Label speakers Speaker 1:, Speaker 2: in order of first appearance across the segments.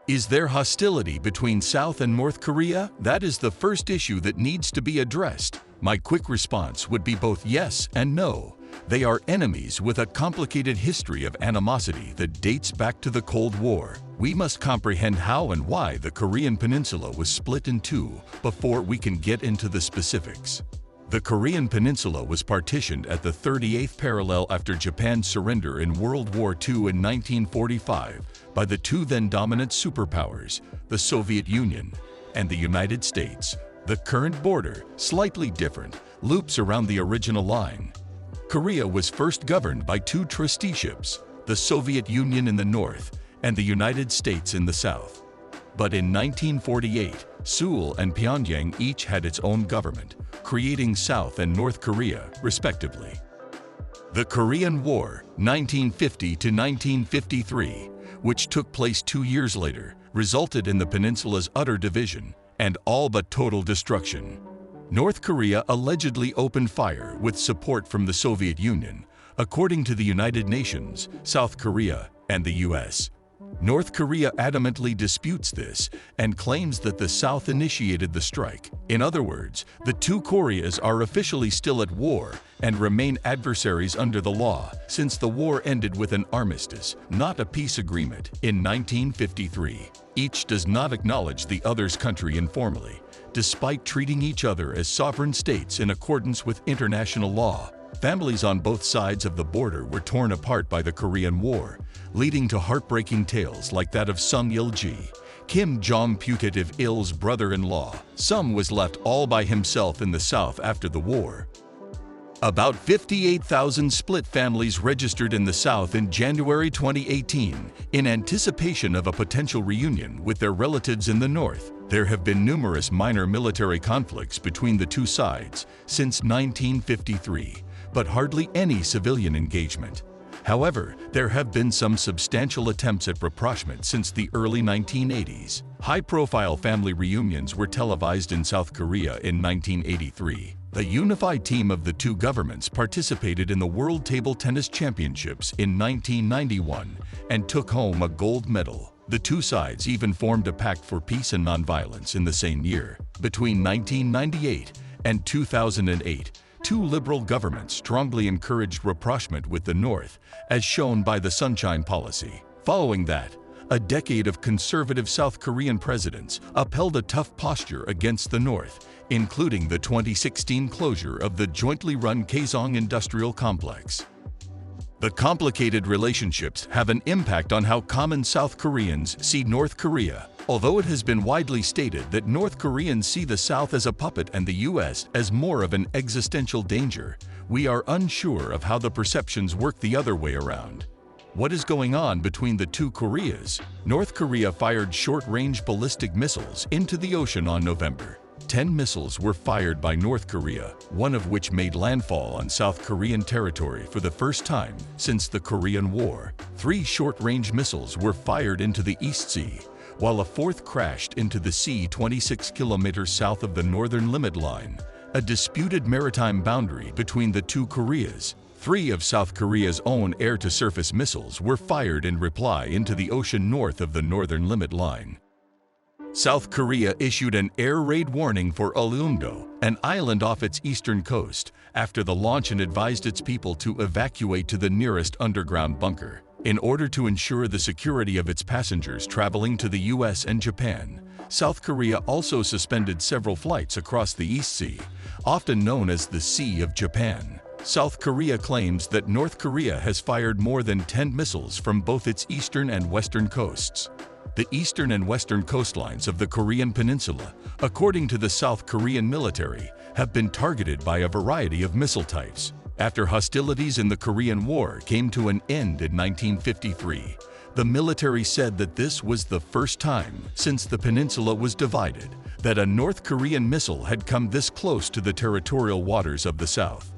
Speaker 1: Is there hostility between South and North Korea? That is the first issue that needs to be addressed. My quick response would be both yes and no. They are enemies with a complicated history of animosity that dates back to the Cold War. We must comprehend how and why the Korean Peninsula was split in two before we can get into the specifics. The Korean Peninsula was partitioned at the 38th parallel after Japan's surrender in World War II in 1945 by the two then dominant superpowers, the Soviet Union and the United States. The current border, slightly different, loops around the original line. Korea was first governed by two trusteeships, the Soviet Union in the north and the United States in the south. But in 1948, Seoul and Pyongyang each had its own government, creating South and North Korea, respectively. The Korean War, 1950 to 1953, which took place 2 years later, resulted in the peninsula's utter division and all but total destruction. North Korea allegedly opened fire with support from the Soviet Union, according to the United Nations, South Korea, and the US. North Korea adamantly disputes this and claims that the South initiated the strike. In other words, the two Koreas are officially still at war and remain adversaries under the law since the war ended with an armistice, not a peace agreement, in 1953. Each does not acknowledge the other's country informally, despite treating each other as sovereign states in accordance with international law. Families on both sides of the border were torn apart by the Korean War, leading to heartbreaking tales like that of Sung Il-ji, Kim Jong-putative-il's brother-in-law. Sung was left all by himself in the South after the war. About 58,000 split families registered in the South in January 2018 in anticipation of a potential reunion with their relatives in the North. There have been numerous minor military conflicts between the two sides since 1953, but hardly any civilian engagement. However, there have been some substantial attempts at rapprochement since the early 1980s. High-profile family reunions were televised in South Korea in 1983. The unified team of the two governments participated in the World Table Tennis Championships in 1991 and took home a gold medal. The two sides even formed a pact for peace and nonviolence in the same year. Between 1998 and 2008, two liberal governments strongly encouraged rapprochement with the North, as shown by the Sunshine Policy. Following that, a decade of conservative South Korean presidents upheld a tough posture against the North, including the 2016 closure of the jointly run Kaesong Industrial Complex. The complicated relationships have an impact on how common South Koreans see North Korea. Although it has been widely stated that North Koreans see the South as a puppet and the US as more of an existential danger, we are unsure of how the perceptions work the other way around. What is going on between the two Koreas? North Korea fired short-range ballistic missiles into the ocean on November. 10 missiles were fired by North Korea, one of which made landfall on South Korean territory for the first time since the Korean War. 3 short-range missiles were fired into the East Sea, while a fourth crashed into the sea 26 kilometers south of the northern limit line, a disputed maritime boundary between the two Koreas. 3 of South Korea's own air-to-surface missiles were fired in reply into the ocean north of the northern limit line. South Korea issued an air raid warning for Ulleungdo, an island off its eastern coast, after the launch and advised its people to evacuate to the nearest underground bunker. In order to ensure the security of its passengers traveling to the US and Japan, South Korea also suspended several flights across the East Sea, often known as the Sea of Japan. South Korea claims that North Korea has fired more than 10 missiles from both its eastern and western coasts. The eastern and western coastlines of the Korean Peninsula, according to the South Korean military, have been targeted by a variety of missile types. After hostilities in the Korean War came to an end in 1953, the military said that this was the first time since the peninsula was divided that a North Korean missile had come this close to the territorial waters of the South.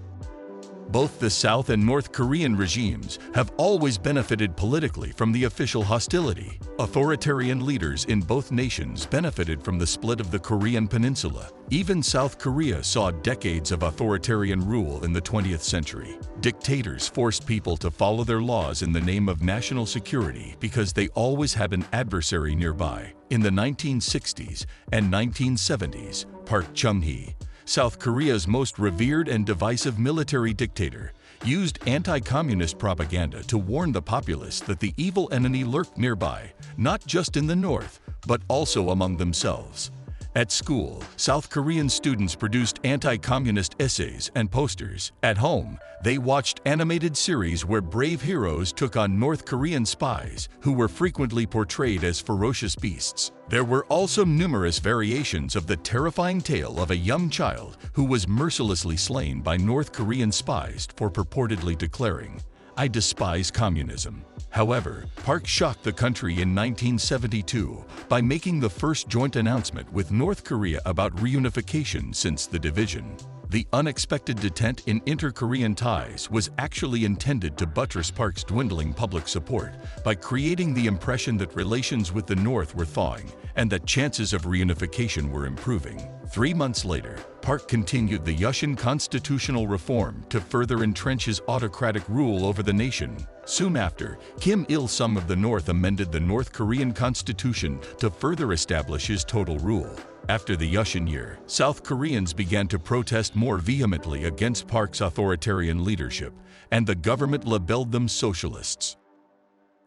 Speaker 1: Both the South and North Korean regimes have always benefited politically from the official hostility. Authoritarian leaders in both nations benefited from the split of the Korean peninsula. Even South Korea saw decades of authoritarian rule in the 20th century. Dictators forced people to follow their laws in the name of national security because they always had an adversary nearby. In the 1960s and 1970s, Park Chung-hee, South Korea's most revered and divisive military dictator, used anti-communist propaganda to warn the populace that the evil enemy lurked nearby, not just in the north, but also among themselves. At school, South Korean students produced anti-communist essays and posters. At home, they watched animated series where brave heroes took on North Korean spies, who were frequently portrayed as ferocious beasts. There were also numerous variations of the terrifying tale of a young child who was mercilessly slain by North Korean spies for purportedly declaring, "I despise communism." However, Park shocked the country in 1972 by making the first joint announcement with North Korea about reunification since the division. The unexpected detente in inter-Korean ties was actually intended to buttress Park's dwindling public support by creating the impression that relations with the North were thawing and that chances of reunification were improving. 3 months later, Park continued the Yushin constitutional reform to further entrench his autocratic rule over the nation. Soon after, Kim Il-sung of the North amended the North Korean constitution to further establish his total rule. After the Yushin year, South Koreans began to protest more vehemently against Park's authoritarian leadership, and the government labeled them socialists.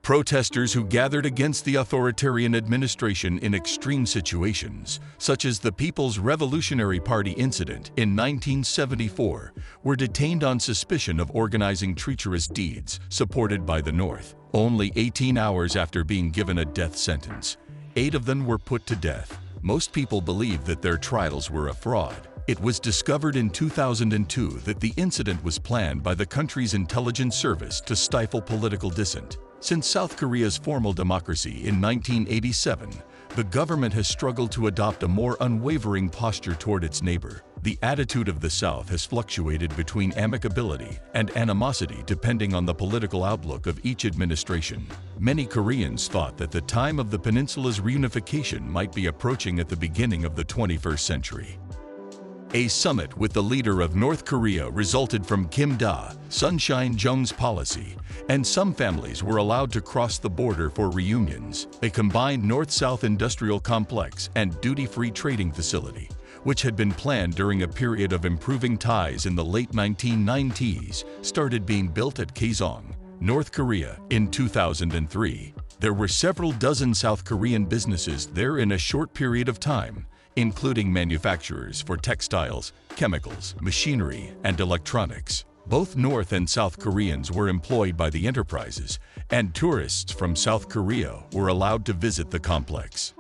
Speaker 1: Protesters who gathered against the authoritarian administration in extreme situations, such as the People's Revolutionary Party incident in 1974, were detained on suspicion of organizing treacherous deeds supported by the North. Only 18 hours after being given a death sentence, 8 of them were put to death. Most people believed that their trials were a fraud. It was discovered in 2002 that the incident was planned by the country's intelligence service to stifle political dissent. Since South Korea's formal democracy in 1987, the government has struggled to adopt a more unwavering posture toward its neighbor. The attitude of the South has fluctuated between amicability and animosity depending on the political outlook of each administration. Many Koreans thought that the time of the peninsula's reunification might be approaching at the beginning of the 21st century. A summit with the leader of North Korea resulted from Kim Sunshine Jung's policy, and some families were allowed to cross the border for reunions. A combined North-South industrial complex and duty-free trading facility, which had been planned during a period of improving ties in the late 1990s, started being built at Kaesong, North Korea, in 2003. There were several dozen South Korean businesses there in a short period of time, including manufacturers for textiles, chemicals, machinery, and electronics. Both North and South Koreans were employed by the enterprises, and tourists from South Korea were allowed to visit the complex.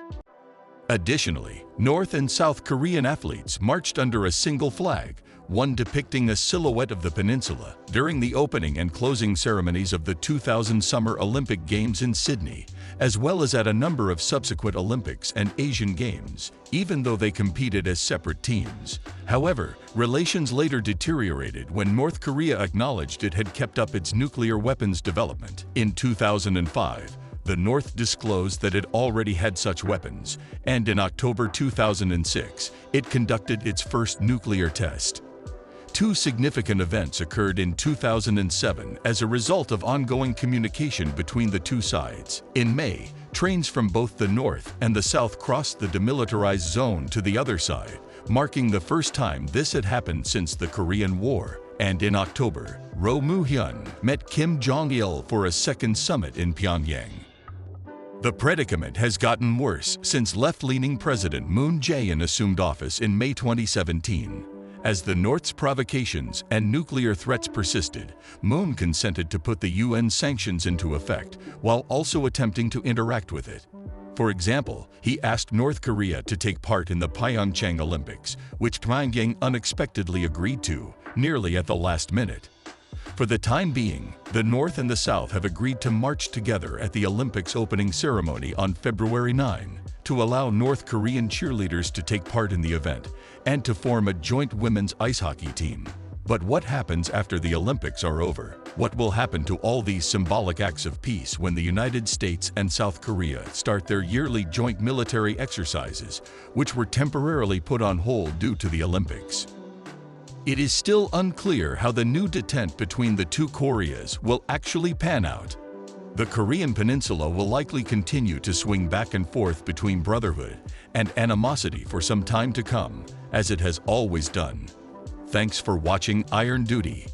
Speaker 1: Additionally, North and South Korean athletes marched under a single flag, one depicting a silhouette of the peninsula, during the opening and closing ceremonies of the 2000 Summer Olympic Games in Sydney, as well as at a number of subsequent Olympics and Asian Games, even though they competed as separate teams. However, relations later deteriorated when North Korea acknowledged it had kept up its nuclear weapons development. In 2005, the North disclosed that it already had such weapons, and in October 2006, it conducted its first nuclear test. 2 significant events occurred in 2007 as a result of ongoing communication between the two sides. In May, trains from both the North and the South crossed the demilitarized zone to the other side, marking the first time this had happened since the Korean War. And in October, Roh Moo-hyun met Kim Jong-il for a second summit in Pyongyang. The predicament has gotten worse since left-leaning President Moon Jae-in assumed office in May 2017. As the North's provocations and nuclear threats persisted, Moon consented to put the UN sanctions into effect while also attempting to interact with it. For example, he asked North Korea to take part in the Pyeongchang Olympics, which Pyongyang unexpectedly agreed to, nearly at the last minute. For the time being, the North and the South have agreed to march together at the Olympics opening ceremony on February 9, to allow North Korean cheerleaders to take part in the event and to form a joint women's ice hockey team. But what happens after the Olympics are over? What will happen to all these symbolic acts of peace when the United States and South Korea start their yearly joint military exercises, which were temporarily put on hold due to the Olympics? It is still unclear how the new detente between the two Koreas will actually pan out. The Korean Peninsula will likely continue to swing back and forth between brotherhood and animosity for some time to come, as it has always done. Thanks for watching Iron Duty.